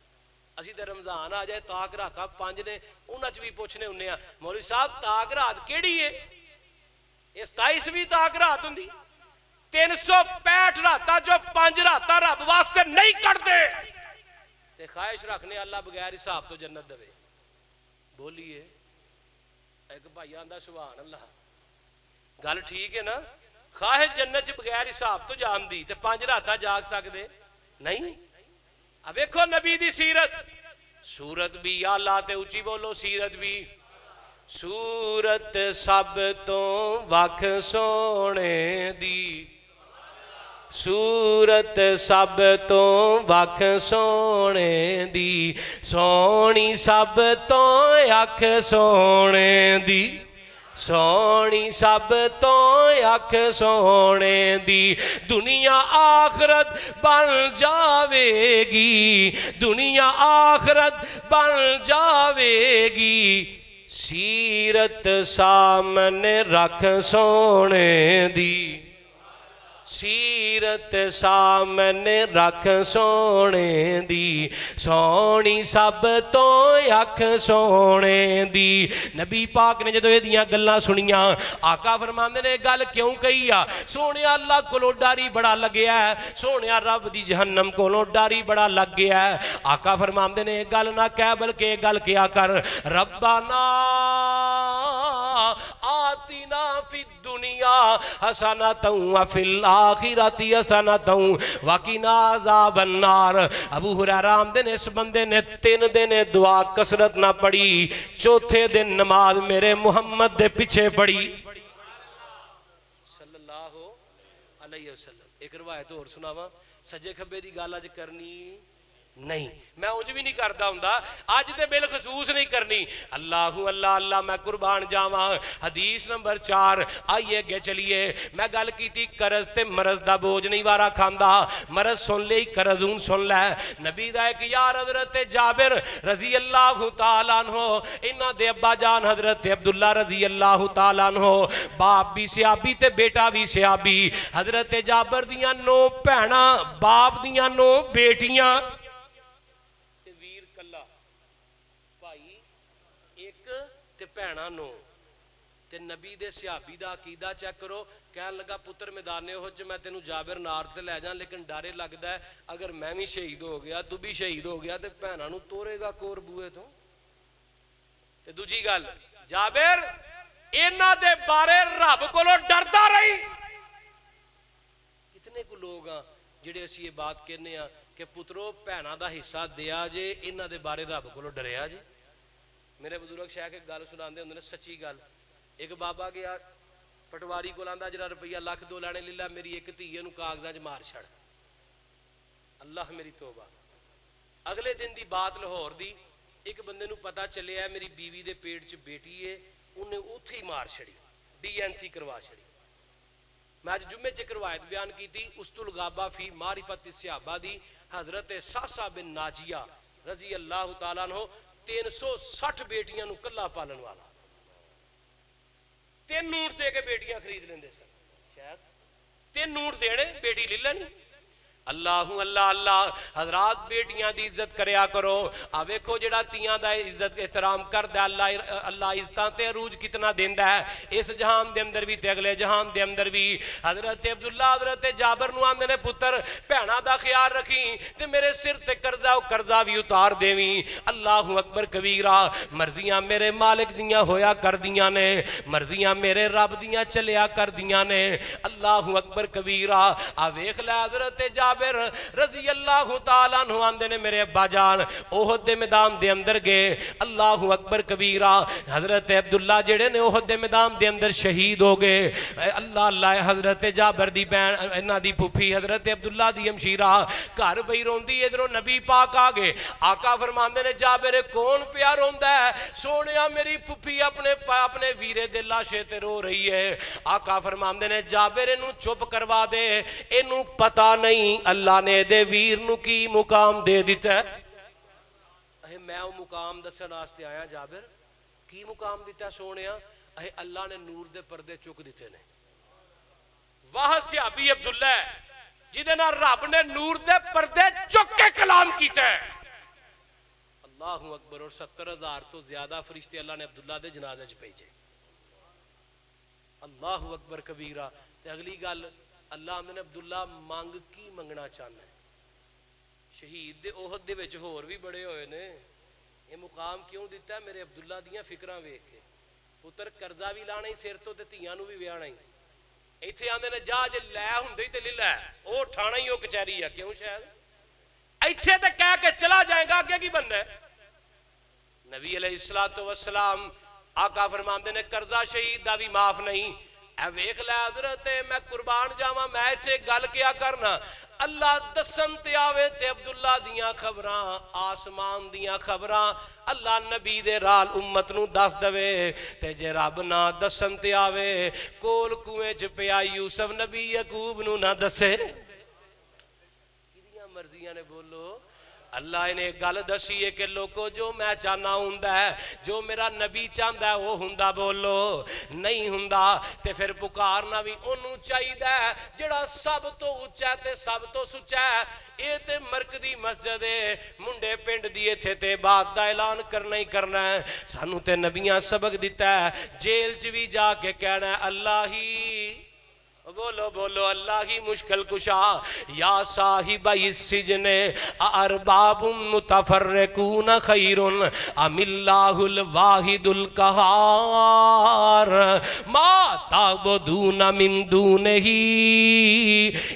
اسی تے رمضان آ جائے تاک راتاں 5 نے انہاں چ بھی پوچھنے ہونے ہاں مولوی صاحب تاک رات کیڑی ہے؟ یہ 27ویں تاک رات ہوندی 365 راتاں جو 5 راتاں رب واسطے نہیں کردے تے خواہش رکھنے اللہ بغیر حساب تو جنت دے. بولیے ایک بھائی آندا سبحان اللہ گل ٹھیک ہے نا, خواہش جنت چ بغیر حساب تو جان دی تے 5 راتاں جاگ سکدے نہیں. اب ویکھو نبی دی سیرت سورت بھی اعلیٰ تے اونچی بولو سیرت بھی سورت سب تو وکھ سونے دی سورت سب تو وکھ سونے دی سونی سب تو اکھ سونے دی سونی سب تو اکھ سونے دی دنیا آخرت بن جاوے گی دنیا آخرت بن جاوے گی سیرت سامنے رکھ سونے دی سیرت سامنے رکھ سونے دی سونی سب تو اکھ سونے دی. نبی پاک نے جدو یہ دیاں گلاں سنیاں آقا فرماندے نے گل کیوں کہی آ سونے اللہ کولو ڈاری بڑا لگیا ہے سونے رب دی جہنم کولو ڈاری بڑا لگ گیا ہے. آقا فرماندے نے گل نہ کہہ بلکہ گل کیا کر ربنا آتنا فی الدنیا حسنۃ وفی الآخرۃ حسنۃ وقنا عذاب النار. ابو ہریرہ آمدے نے اس بندے نے 3 دن دعا کثرت نہ پڑھی, چوتھے دن نماز میرے محمد دے پیچھے پڑھی صلی اللہ علیہ وسلم. ایک روایت اور سناواں سجے کھبے دی گل اج کرنی نہیں، میں انج بھی نہیں کرتا ہوں، اج تے بالخصوص نہیں کرنی۔ اللہ اللہ اللہ، میں قربان جاواں۔ حدیث نمبر 4، آئیے اگے چلیے۔ میں گل کیتی قرض تے مرض دا بوجھ نہیں وارا کھاندا، مرض سن لے قرض ہوں سن لے۔ نبی دا ایک یار حضرت جابر رضی اللہ تعالیٰ عنہ، انہاں دے ابا جان حضرت عبداللہ رضی اللہ تعالیٰ عنہ، باپ بھی صحابی تے بیٹا بھی صحابی۔ حضرت جابر دیاں 9 بھیناں، باپ دیاں 9 بیٹیاں، بھینا 9۔ تے نبی دے صحابی دا عقیدہ چیک کرو، کہن لگا پتر میدان احد میں تینوں جابر نار تے لے جاں، لیکن ڈارے لگدا ہے اگر میں بھی شہید ہو گیا تو بھی شہید ہو گیا تے بھیناں نوں تورے گا کور بوئے تو۔ تے دوجی گل، جابر انہاں دے بارے رب کولوں ڈردا رہی۔ کتنے کو لوگ ہاں جڑے اسی یہ بات کہنے ہاں کہ پترو بھیناں دا حصہ دیا جے، انہاں دے بارے رب کولوں ڈریا جے۔ میرے بزرگ شیخ ایک گل سناندے ہوندے نے، سچی گل۔ ایک بابا گیا پٹواری کو آندا جڑا روپیہ لاکھ 2 لینے لیلا میری ایک دھی نوں کاغذاں 'چ مار چھڑ۔ اللہ میری توبہ۔ اگلے دن دی بات لاہور دی، ایک بندے نوں پتہ چلیا ہے میری بیوی دے پیٹ 'چ بیٹی ہے، انہیں اوتھے ہی مار چھڑی، DNC کروا چھڑی۔ میں آج جمعے 'چ روایت بیان کیتی، استل غابہ فی معرفت الصحابہ دی، حضرت ساسا بن ناجیہ رضی اللہ تعالیٰ عنہ 360 بیٹیاں نو کلا پالن والا، 3 اونٹ دے کے بیٹیاں خرید لیندے سن۔ شاید 3 اونٹ دینے بیٹی لے لینی۔ اللہ اللہ اللہ، حضرات بیٹیاں دی عزت کریا کرو۔ ویکھو جڑا تیاں دا عزت احترام کردا اللہ عزتاں تے عروج کتنا دیندا ہے، اس جہان دے اندر بھی تے اگلے جہان دے اندر بھی۔ حضرت عبداللہ حضرت جابر نو آندے نے پتر بھیناں دا خیال رکھی تے میرے سر تے قرضہ بھی اتار دیویں۔ اللہ اکبر کبیرہ، مرضیاں میرے مالک دیاں ہویا کر دیاں نے، مرضیاں میرے رب دیاں چلیا کر دیاں نے۔ اللہ اکبر کبیرہ۔ ویکھ لے حضرت جابر رضی اللہ تعالیٰ عنہ آندے نے میرے ابا جان احد دے میدان دے اندر گئے۔ اللہ اکبر کبیرہ، حضرت عبداللہ جڑے نے احد دے میدان دے اندر شہید ہو گئے۔ اللہ اللہ، حضرت جابر دی بہن انہاں دی پھوپھی حضرت عبداللہ دی ہمشیرہ گھر بئی روندی، ادھروں نبی پاک آ گئے۔ آقا فرماندے نے جابر کون پیا روندا ہے؟ سونیا میری پھوپھی اپنے ویرے دے لاشے تے رو رہی ہے۔ آقا فرماندے نے جابر انہوں چپ کروا دے، انہوں پتہ نہیں اللہ نے دے ویر نو کی مقام دے دیتا ہے۔ میں وہ مقام دسن واسطے آیا جابر، کی مقام دیتا ہے سونیا؟ اللہ نے نور دے پردے چک دیتے نے۔ واہ صحابی عبداللہ جدے نا رب نے نور دے پردے چک کے کلام کیتا ہے۔ اللہ اکبر۔ اور 70,000 تو زیادہ فرشتے اللہ نے عبداللہ دے جنازے چ بھیجے۔ اللہ اکبر کبیرہ۔ تے اگلی گل، اللہ نے عبداللہ مانگ کی منگنا چاہنا ہے؟ شہید دے احد دے وچ ہور بھی بڑے ہوئے نے، یہ مقام کیوں دیتا ہے؟ میرے عبداللہ دیاں فکراں ویکھ کے، پتر قرضہ بھی لانا ہی سر تو تے تھیاں نو بھی ویانا ہی۔ ایتھے آندے نے جا جے لے ہوندے ہی تے لے لے، او ٹھانا ہی او کچہری ہے، کیوں شاید ایتھے تے کہہ کے چلا جائے گا، آگے کی بننا ہے؟ نبی علیہ السلام آقا فرماندے نے قرضہ شہید دا بھی معاف نہیں۔ اے ویکھ لے حضرت، میں قربان جاواں، میں ایتھے گل کیا کرنا، اللہ دسن تے آوے تے عبداللہ دیاں خبراں، آسمان دیاں خبراں اللہ نبی دے رال امت نو دس دوے، تے جے رب نہ دسن تے آوے کول کوئیں چ پیا یوسف نبی یعقوب نو نہ دسے۔ کدیاں مرضیاں نے بولو۔ اللہ انہیں گل دسی ہے کہ لوگو جو میں چاہنا ہوندا ہے، جو میرا نبی چاہندا ہے وہ ہوندا بولو، نہیں ہوندا تے پھر پکارنا بھی انہوں چاہیے ہے جڑا سب تو اچھا تے سب تو سچا ہے۔ اے تے مرکزی مسجد ہے، منڈے پنڈ دیے تھے تے بات دا اعلان کرنا ہی کرنا ہے۔ سانو تے نبیاں سبق دیتا ہے، جیل چ بھی جا کے کہنا ہے اللہ ہی، بولو بولو اللہ ہی مشکل کشا، یا صاحب السجن ارباب متفرقون خیر ام اللہ الواحد القہار ما تعبدون من دونه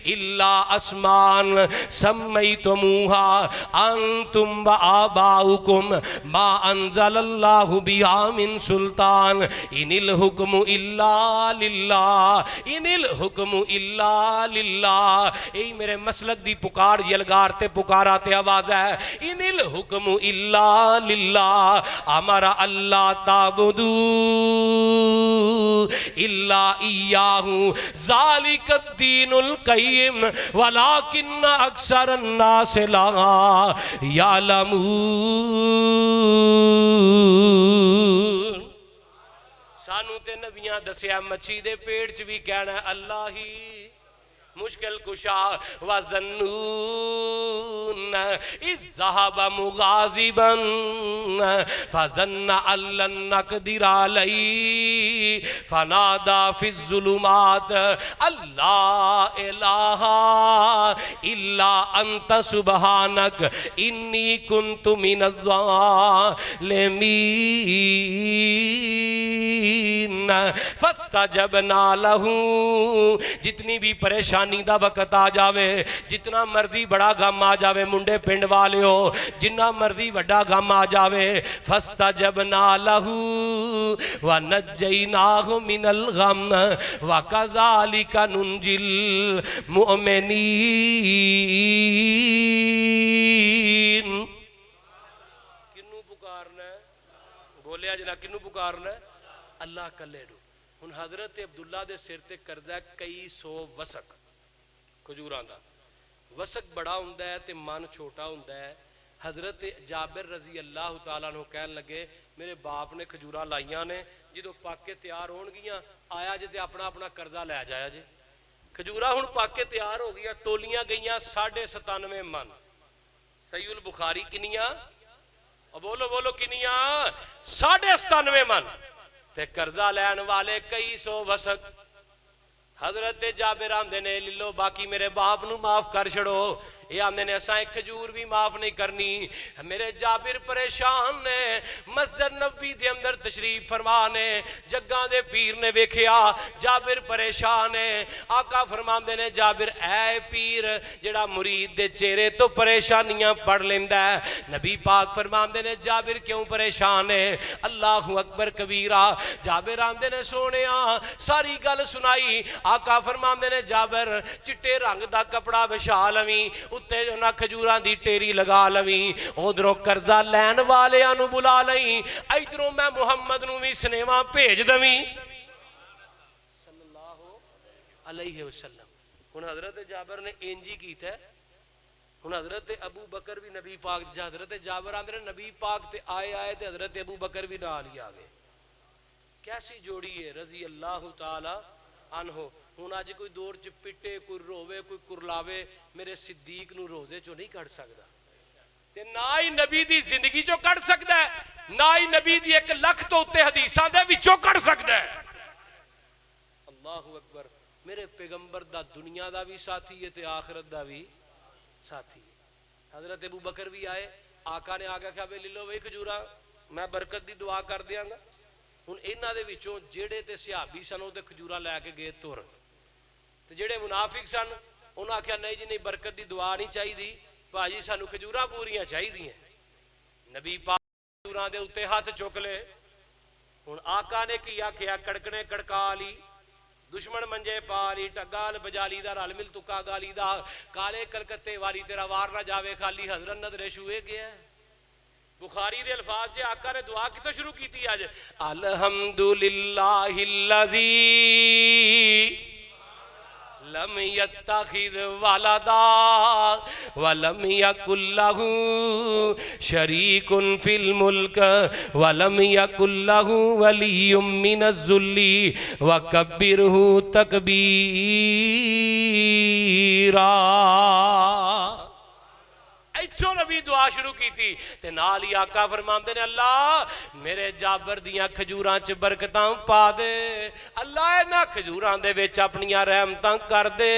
الا اسماء سميتموها انتم وآباؤكم ما انزل الله بها من سلطان ان الحكم الا لله ان الحكم الا لله. اے میرے مسلک دی پکار یلگار تے پکارا تے آواز ہے ان الحکم الا للہ. ہمارا اللہ تعبدو الا ایاہ ذالک الدین القیم ولکن اکثر الناس لا یعلمون. سانو تے نبیاں دسیا مچھی دے پیڑ چ بھی کہنا ہے اللہ ہی مشکل کشا. وَظَنُّونَ اِذْ ذَهَبَ مُغَاضِبًا فَظَنَّ أَن لَّن نَّقْدِرَ عَلَيْهِ فَنَادَىٰ فِي الظُّلُمَاتِ أَن لَّا إِلَٰهَ إِلَّا أَنتَ سُبْحَانَكَ إِنِّي كُنتُ مِنَ الظَّالِمِينَ. فَاسْتَجَبْنَا لَهُ. جتنی بھی پریشانی دا وقت آ جاوے, جتنا مرضی بڑا غم آ جاوے, منڈے پنڈ والے ہو جنہ مرضی وڈا غم آ جاوے, فاستجبنا له ونجیناہ من الغم وکذالک ننجی المؤمنین. کنو پکارنا ہے بولیا جنا, کنو پکارنا ہے اللہ کلے نو. ہن حضرت عبداللہ دے سر تے قرضہ کئی سو وسق کھجوراں دا. وسق بڑا ہوندا ہے تے من چھوٹا ہوندا ہے. حضرت جابر رضی اللہ تعالیٰ عنہ کہن لگے میرے باپ نے کھجوراں لائیاں نے, جدو پاک کے تیار ہون گیاں آیا جے تے اپنا اپنا قرضہ لے جایا جے. کھجوراں ہن پاک کے تیار ہو گیا, تولیاں گئیاں 97.5 من. صحیح البخاری کنیاں بولو بولو کنیاں 97.5 من تے قرضہ لین والے کئی سو وسق. حضرت جابر آمدے نے للو باقی میرے باپ نو معاف کر چھڑو. یہ آمدے نے اساں ایک کھجور بھی معاف نہیں کرنی. میرے جابر پریشان نے, مسجد نبوی دے اندر تشریف فرما نے, جگاں دے پیر نے ویکھیا جابر پریشان ہے. آقا فرماندے نے جابر اے پیر جڑا مرید دے چہرے تو پریشانیاں پڑھ لیندا ہے. نبی پاک فرماندے نے جابر کیوں پریشان ہے؟ اللہ اکبر کبیرہ. جابر آمدے نے سونیا ساری گل سنائی. آقا فرماندے نے جابر چٹے رنگ دا کپڑا وچھا لویں, اُتے نہ کھجوراں دی ٹیری لگا لویں, ادھروں قرضہ لین والیاں نو بلا لئیں, ادھروں میں محمد نو بھی سنیواں بھیج دویں صلی اللہ علیہ وسلم. ہن حضرت جابر نے انجی کیتا ہے. ہن حضرت ابو بکر بھی نبی پاک جا حضرت جابر آندے نبی پاک تے آئے تے حضرت ابو بکر بھی نال ہی آ گئے. کیسی جوڑی ہے رضی اللہ تعالی عنہ. ہن اج کوئی دور چ پٹے, کوئی روے, کوئی کرلاوے, میرے صدیق نو روزے چو نہیں کٹ سکدا تے نہ ہی نبی دی زندگی چو کٹ سکدا ہے, نہ ہی نبی دی 1 لکھ تو اتے حدیثاں دے وچوں کٹ سکدا ہے. اللہ اکبر. میرے پیغمبر دا دنیا دا بھی ساتھی ہے تے آخرت دا بھی ساتھی ہے. حضرت ابو بکر بھی آئے, آقا نے آگا کہا بے للو وے کھجورا میں برکت دی دعا کر دیاں گا. ہن انہاں دے وچوں جڑے تے صحابی سن او تے کھجورا لے کے گئے تر, تے جڑے منافق سن انہاں آکھیا نہیں جی نہیں برکت دی دعا نہیں چاہیے بھاجی سانو کھجوراں پوریاں چاہیے. نبی پاک کھجوراں دے اوتے ہاتھ چک لے. ہن آقا نے کی آکھیا کڑکنے کڑکا لی, دشمن منجے پالی, ٹگال بجالی دا رل مل تکا گالی دا, کالے کلکتے والی تیرا وار نہ جاوے خالی. حضرت نظر شوئے گیا ہے. بخاری دے الفاظ جے آقا نے دعا کتوں شروع کی تھی آج الحمدللہ اللذی لم یتخذ ولدا ولم یکن لہ شریک فی الملک ولم یکن لہ ولی من الذل وکبرہ تکبیرا. ایچوں نبی دعا شروع کی تھی تے نال ہی آقا فرماندے نے اللہ میرے جابر دیاں کھجوراں چ برکتاں پا دے, اللہ انہاں کھجوراں دے وچ اپنیاں رحمتاں کر دے,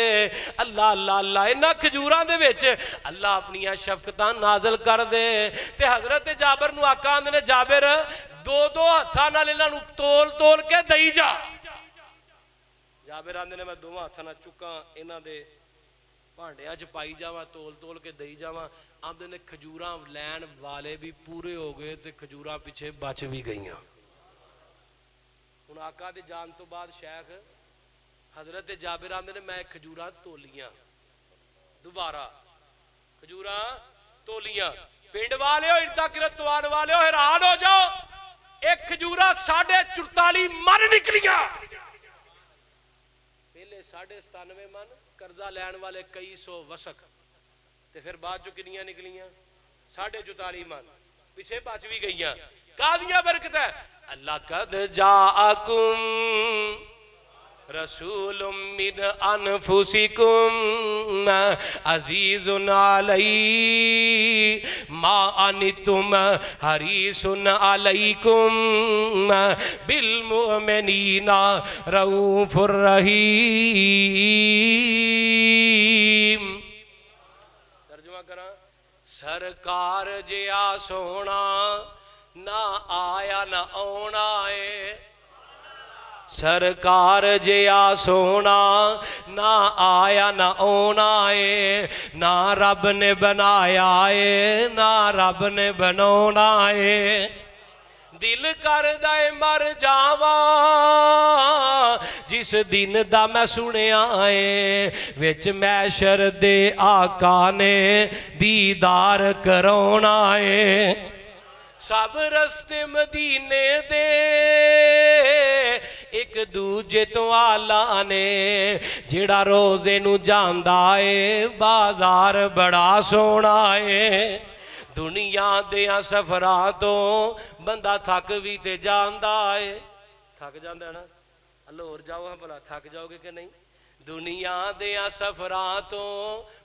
اللہ اللہ اللہ انہاں کھجوراں دے وچ اللہ اپنیاں شفقتاں نازل کر دے. تے حضرت جابر نو آقا آندے نے جابر دو ہتھاں نال انہاں نو تول تول کے دئی جا. جابر آندے نے میں دوواں ہتھاں نال چکاں انہاں دے بھانڈیاں چ پائی جاواں تول تول کے دئی جاواں آندے نے کھجوراں لین والے بھی پورے ہو گئے تے کھجوراں پیچھے بچ بھی گئیاں ہن آقا دی جان تو بعد شیخ حضرت جابر آندے نے میں کھجوراں تولیاں دوبارہ کھجوراں تولیاں پنڈ والے ہو اردا کرت آن والے ہو حیران ہو جاؤ ایک کھجوراں 44.5 من نکلیاں پہلے 97.5 من قرضہ لین والے کئی سو وسق تے پھر بعد جو کنیاں نکلیاں 44.5 من پیچھے بچ بھی گئیاں قادیاں برکت ہے اللہ قد جاءکم رسول من انفسکم عزیز علی ما انتم حریص علیکم بالمؤمنین رؤوف الرحیم ترجمہ کرا سرکار جیا سونا نہ آیا نہ آنا ہے سرکار جیا سونا نہ آیا نہ آنا ہے نہ رب نے بنایا ہے نہ رب نے بنانا ہے دل کر دائے مر جاواں جس دن دا میں سنیا ہے وچ محشر دے آقا نے دیدار کرونا ہے سب رستے مدینے دے ایک دوجے تو آلہ نے جڑا روزے نو جاندا ہے بازار بڑا سونا ہے دنیا دیاں سفراں تو بندہ تھک بھی تے جاندا ہے تھک جاندا ہے نا اللہ اور جاؤ ہاں بلا تھک جاؤ گے کہ نہیں دنیا دیاں سفراں تو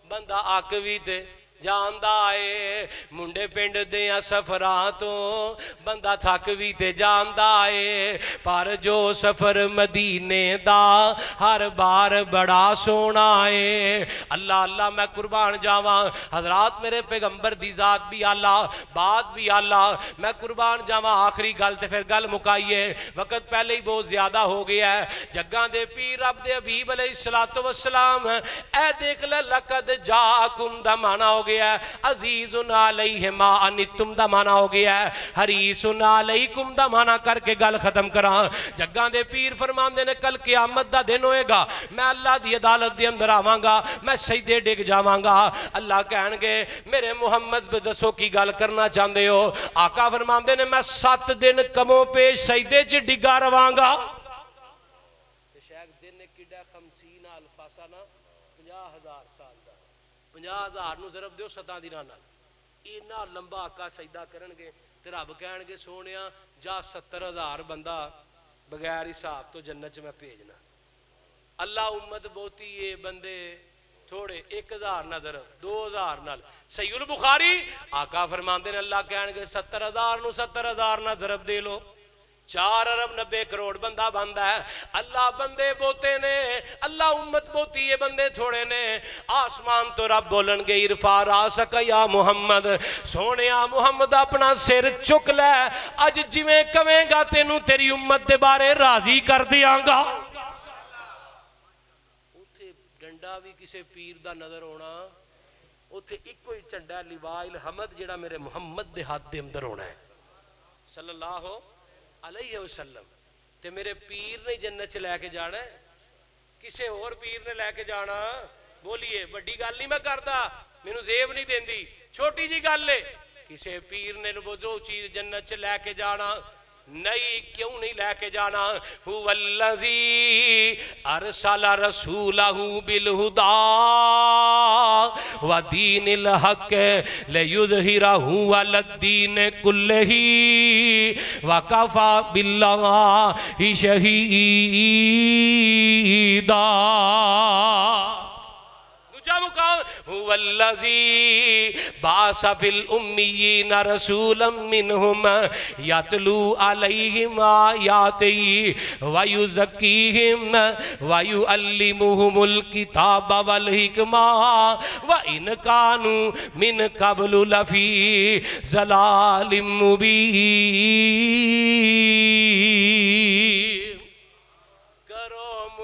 بندہ آک بھی تے جاندا ہے منڈے پنڈ دیاں سفراں تو بندہ تھک بھی تے جاندا ہے پر جو سفر مدینے دا ہر بار بڑا سونا ہے اللہ اللہ میں قربان جاواں حضرات میرے پیغمبر دی ذات بھی اللہ بات بھی اللہ میں قربان جاواں آخری گل تے پھر گل مکائیے وقت پہلے ہی بہت زیادہ ہو گیا ہے جگاں دے پیر رب دے حبیب علیہ السلام اے دیکھ لے لقد جاءکم دا معنی ہو گیا ہے عزیز علیہ ما انتم دا معنی ہو گیا ہے حریص علیکم دا معنی کر کے گل ختم کران جگاں دے پیر فرماندے نے کل قیامت دا دن ہوئے گا میں اللہ دی عدالت دے اندر آواں گا میں سجدے ڈگ جاواں گا اللہ کہن گے میرے محمد پہ دسو کی گل کرنا چاہندے ہو آقا فرماندے نے میں 7 دن کموں پیش سجدے چ ڈگا رواں گا شیخ دن نے کڈا 50 الفاسانہ 50,000 سال دا 50,000 نو ضرب دیو 7 دناں نال اینا لمبا آقا سجدہ کرن گے تے رب کہن گے سونیا جا 70,000 بندہ بغیر حساب تو جنت میں بھیجنا اللہ امت بہتی یہ بندے تھوڑے 1,000 نہ ضرب 2,000 نال صحیح البخاری آقا فرماندے نے اللہ کہن گے 70,000 نو 70,000 نہ ضرب دے لو 4 ارب 90 کروڑ بندہ بندہ ہے اللہ بندے بوتے نے اللہ امت بوتی ہے بندے تھوڑے نے آسمان تو رب بولن گے ارفع راسک یا محمد سونیا محمد اپنا سر چک لے اج جویں کہیں گا تینوں تیری امت دے بارے راضی کر دیاں گا اوتھے ڈنڈا بھی کسے پیر دا نظر ہونا اوتھے ایک کوئی چنڈا لواء الحمد جڑا میرے محمد دے ہاتھ دے اندر ہونا ہے صلی اللہ علیہ وسلم تے میرے پیر نے جنت چ لے کے جانا ہے کسے اور پیر نے لے کے جانا بولیے بڑی گل نہیں میں کردا مینوں زیب نہیں دیندی چھوٹی جی گل ہے کسے پیر نے جو چیز جنت چ لے کے جانا نہیں کیوں نہیں لے کے جانا هو الذی ارسل رسولہ بالہدی ودین الحق لیظہرہ علی الدین کلہ وکفی باللہ شہیدا هو الذی بعث فی الامیین رسولا منہم یتلو علیہم آیاتہ ویزکیہم ویعلمہم الکتاب والحکمہ وان کانوا من قبل لفی ضلال مبین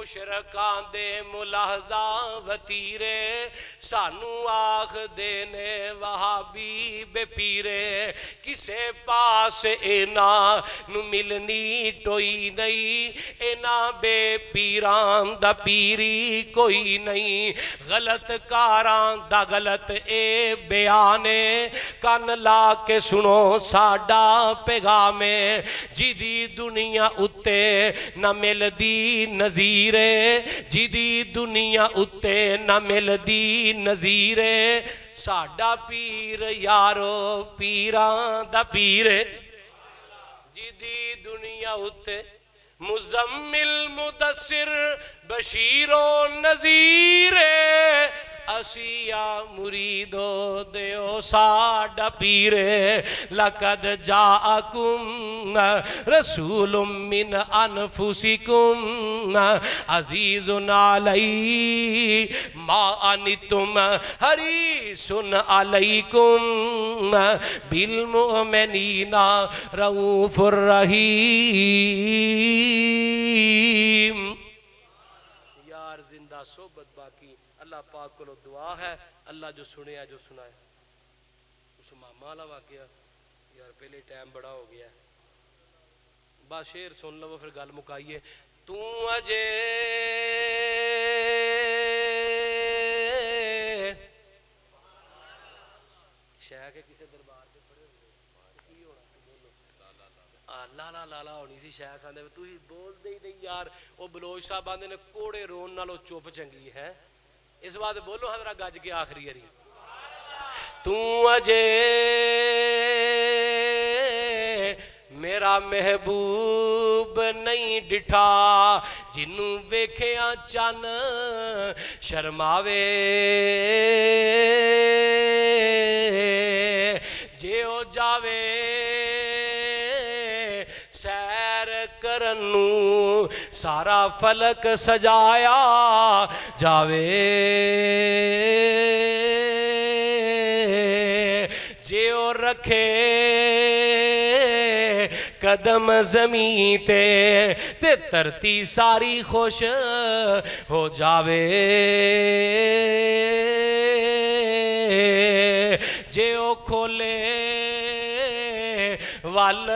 مشرکاں دے ملاحظہ وتیرے سانو آخ دینے وہابی بے پیرے کسے پاس اینا نو ملنی ٹوئی نہیں اینا بے پیران دا پیری کوئی نہیں غلط کاران دا غلط اے بیانے کان لا کے سنو ساڈا پیغامے جیدی دنیا اتے نہ مل دی نظیرے جیدی دنیا اتے نہ مل دی نظیرے ساڈا پیر یارو پیران دا پیرے جیدی دنیا اتے مزمل مدثر بشیر و نذیر اسیا مریدو دیو ساڈا پیرے لقد جاءکم رسول من انفسکم عزیز علی ما انتم حریص علیکم بالمؤمنین رؤوف الرحیم یار زندہ صحبت باقی اللہ پاک کو دعا ہے اللہ جو سنے جو سنائے اس ماما والا واقعہ یار پہلے ٹائم بڑا ہو گیا ہے بس شعر سن لو پھر گل مکائیے تو اجے شیخ ہے کسی دربار پہ پڑے ہوئے کی ہونا سی بولو لالا لالا ہونی سی شیخ آندے تو ہی بول دے ہی نہیں یار وہ بلوچ صاحب آندے نے کوڑے رون نالو چپ چنگی ہے اس بات بولو حضرت گج کے آخری ہری تو اجے میرا محبوب نہیں ڈٹھا جنوں ویکھیاں چن شرماوے جے او جاوے سیر کرنو سارا فلک سجایا جاوے جے او رکھے قدم زمین تے ترتی ساری خوش ہو جاوے جے او کھولے وال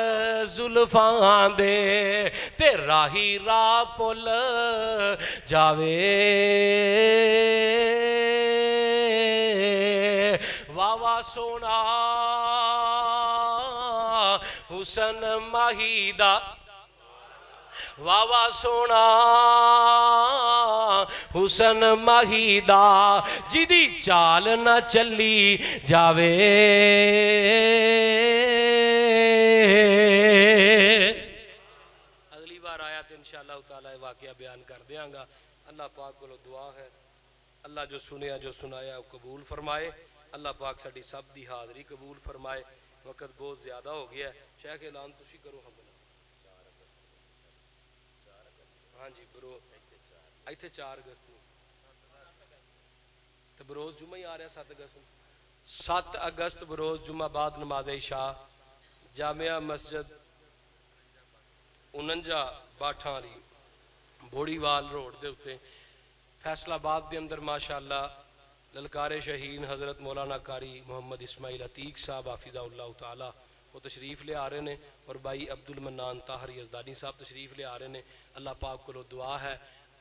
زلفان دے تے راہی راہ پل جاوے واوا سونا حسن ماہیدہ واوا سونا حسن ماہیدہ جدی چال نہ چلی جاوے اگلی بار آیا تو انشاءاللہ تعالی واقعہ بیان کر دیاں گا اللہ پاک کو دعا ہے اللہ جو سنیا جو سنایا قبول فرمائے اللہ پاک ساڈی سب دی حاضری قبول فرمائے وقت بہت زیادہ ہو گیا ہے شیخ اعلان تسی کرو ہم ہاں جی برو ایتھے 4 اگست تو بروز جمعہ ہی آ رہا ہے 7 اگست 7 اگست بروز جمعہ بعد نماز عشاء جامعہ مسجد 49 باٹھاں علی بوڑی وال روڈ دے ہوتے فیصلہ آباد دے اندر ماشاءاللہ للکار شہین حضرت مولانا قاری محمد اسماعیل عتیق صاحب حافظہ اللہ تعالی وہ تشریف لے آ رہے ہیں اور بھائی عبد المنان طاہر یزدانی صاحب تشریف لے آ رہے ہیں اللہ پاک کو دعا ہے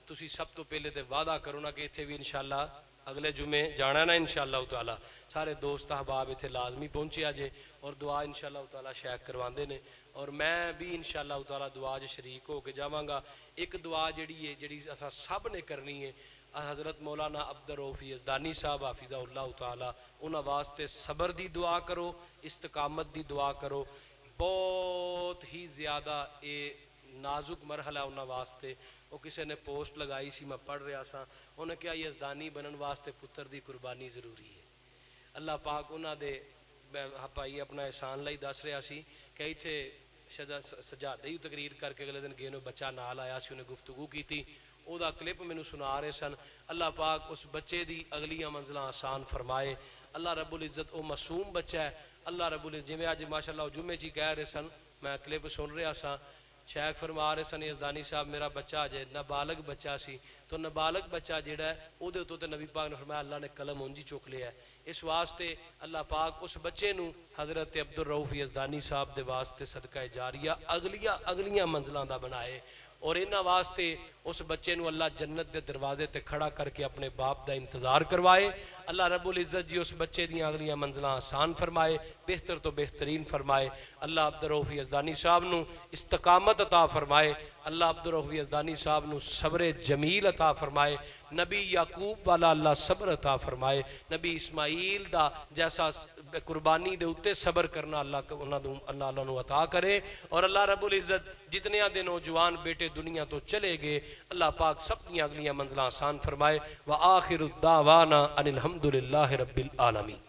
تسی سب تو پہلے تے وعدہ کرو نا کہ اتھے بھی انشاءاللہ اگلے جمعے جانا نا انشاءاللہ تعالی سارے دوست احباب اتھے لازمی پہنچے آجے اور دعا انشاءاللہ تعالی شیخ کرواندے نے اور میں بھی انشاءاللہ تعالی دعا جو شریک ہو کے جاواں گا ایک دعا جڑی ہے جڑی اساں سب نے کرنی ہے حضرت مولانا عبدالرؤف یزدانی صاحب حافظہ اللہ تعالی انہاں واسطے صبر دی دعا کرو استقامت دی دعا کرو بہت ہی زیادہ اے نازک مرحلہ انہاں واسطے وہ کسی نے پوسٹ لگائی سی میں پڑھ رہا سا انہیں کیا یزدانی بنن واسطے پتر دی قربانی ضروری ہے اللہ پاک انہاں دے پائی اپنا احسان لائی دس رہا سی کہ ایتھے سجادے ہی تقریر کر کے اگلے دن گئے بچہ نال آیا سی انہیں گفتگو کی تھی او دا کلپ میں سنا رہے سن اللہ پاک اس بچے دی اگلیاں منزلہ آسان فرمائے اللہ رب العزت او معصوم بچہ ہے اللہ رب العزت جی میں آج ماشاءاللہ جمعے جی کہہ رہے سن میں کلپ سن رہا سا شیخ فرما رہے سن یزدانی صاحب میرا بچہ جے نابالغ بچہ سی تو نابالغ بچہ جیڑا ہے او دے تو نبی پاک نے فرمایا اللہ نے قلم اونجی چک لیا ہے اس واسطے اللہ پاک اس بچے نو حضرت عبدالرؤف یزدانی صاحب دے واسطے صدقہ جاریہ اگلیاں منزلاں دا بنائے اور انہاں واسطے اس بچے نو اللہ جنت دے دروازے تے کھڑا کر کے اپنے باپ دا انتظار کروائے اللہ رب العزت جی اس بچے دیاں اگلیاں منزلاں آسان فرمائے بہتر تو بہترین فرمائے اللہ عبدالرؤف یزدانی صاحب نو استقامت عطا فرمائے اللہ عبدالرؤف یزدانی صاحب نو صبر جمیل عطا فرمائے نبی یعقوب والا اللہ صبر عطا فرمائے نبی اسماعیل دا جیسا قربانی دے اتے صبر کرنا اللہ نو عطا کرے اور اللہ رب العزت جتنے دے نوجوان بیٹے دنیا تو چلے گئے اللہ پاک سب دیاں اگلیاں منزلیں آسان فرمائے وآخر الدعوانا ان الحمدللہ رب العالمین.